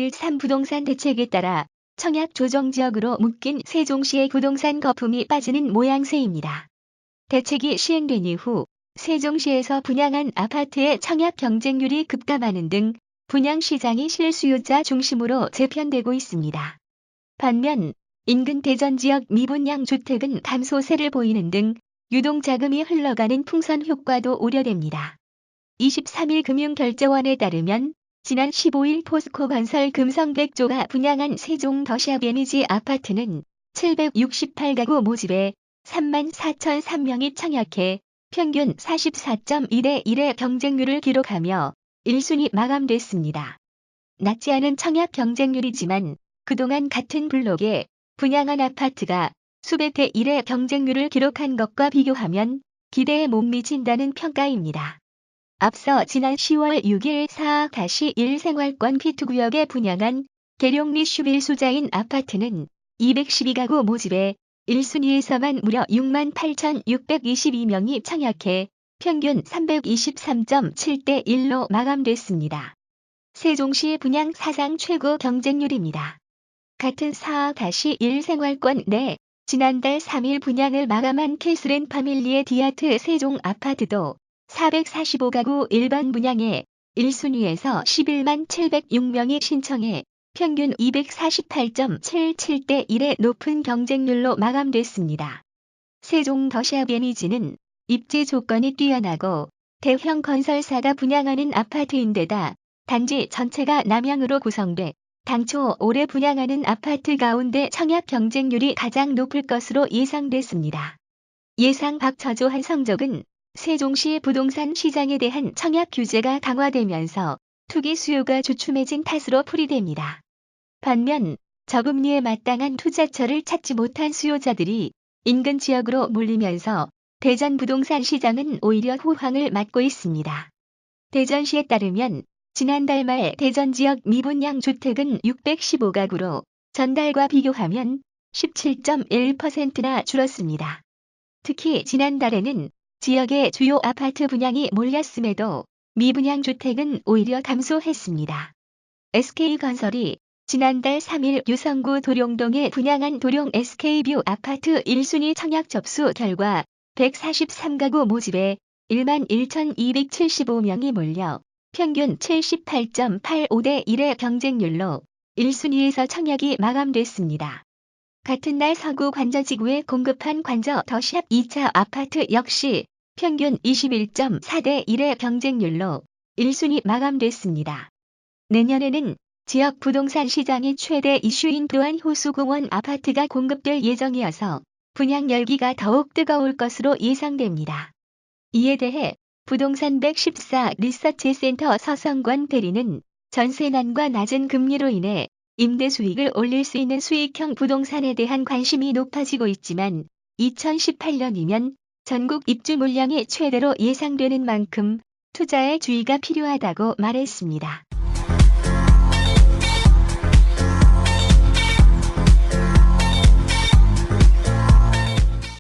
9.13 부동산 대책에 따라 청약 조정지역으로 묶인 세종시의 부동산 거품이 빠지는 모양새입니다. 대책이 시행된 이후 세종시에서 분양한 아파트의 청약 경쟁률이 급감하는 등 분양시장이 실수요자 중심으로 재편되고 있습니다. 반면 인근 대전 지역 미분양 주택은 감소세를 보이는 등 유동자금이 흘러가는 풍선 효과도 우려됩니다. 23일 금융결제원에 따르면 지난 15일 포스코건설 금성백조가 분양한 세종 더샵 에미지 아파트는 768가구 모집에 34,003명이 청약해 평균 44.2대 1의 경쟁률을 기록하며 1순위 마감됐습니다. 낮지 않은 청약 경쟁률이지만 그동안 같은 블록에 분양한 아파트가 수백 대 1의 경쟁률을 기록한 것과 비교하면 기대에 못 미친다는 평가입니다. 앞서 지난 10월 6일 4-1 생활권 P2구역에 분양한 계룡리 슈빌수자인 아파트는 212가구 모집에 1순위에서만 무려 68,622명이 청약해 평균 323.7대 1로 마감됐습니다. 세종시 분양 사상 최고 경쟁률입니다. 같은 4-1 생활권 내 지난달 3일 분양을 마감한 캐슬앤 파밀리의 디아트 세종 아파트도 445가구 일반 분양에 1순위에서 11만 706명이 신청해 평균 248.77대 1의 높은 경쟁률로 마감됐습니다. 세종 더샵 에미지는 입지 조건이 뛰어나고 대형 건설사가 분양하는 아파트인데다 단지 전체가 남향으로 구성돼 당초 올해 분양하는 아파트 가운데 청약 경쟁률이 가장 높을 것으로 예상됐습니다. 예상 밖 저조한 성적은 세종시 부동산 시장에 대한 청약 규제가 강화되면서 투기 수요가 주춤해진 탓으로 풀이됩니다. 반면 저금리에 마땅한 투자처를 찾지 못한 수요자들이 인근 지역으로 몰리면서 대전 부동산 시장은 오히려 호황을 맞고 있습니다. 대전시에 따르면 지난달 말 대전 지역 미분양 주택은 615가구로 전달과 비교하면 17.1%나 줄었습니다. 특히 지난달에는 지역의 주요 아파트 분양이 몰렸음에도 미분양 주택은 오히려 감소했습니다. SK건설이 지난달 3일 유성구 도룡동에 분양한 도룡 SK뷰 아파트 1순위 청약 접수 결과 143가구 모집에 11,275명이 몰려 평균 78.85대 1의 경쟁률로 1순위에서 청약이 마감됐습니다. 같은 날 서구 관저지구에 공급한 관저 더샵 2차 아파트 역시 평균 21.4대 1의 경쟁률로 1순위 마감됐습니다. 내년에는 지역 부동산 시장의 최대 이슈인 또한 호수공원 아파트가 공급될 예정이어서 분양 열기가 더욱 뜨거울 것으로 예상됩니다. 이에 대해 부동산 114 리서치 센터 서성권 대리는 전세난과 낮은 금리로 인해 임대 수익을 올릴 수 있는 수익형 부동산에 대한 관심이 높아지고 있지만 2018년이면 전국 입주 물량이 최대로 예상되는 만큼 투자에 주의가 필요하다고 말했습니다.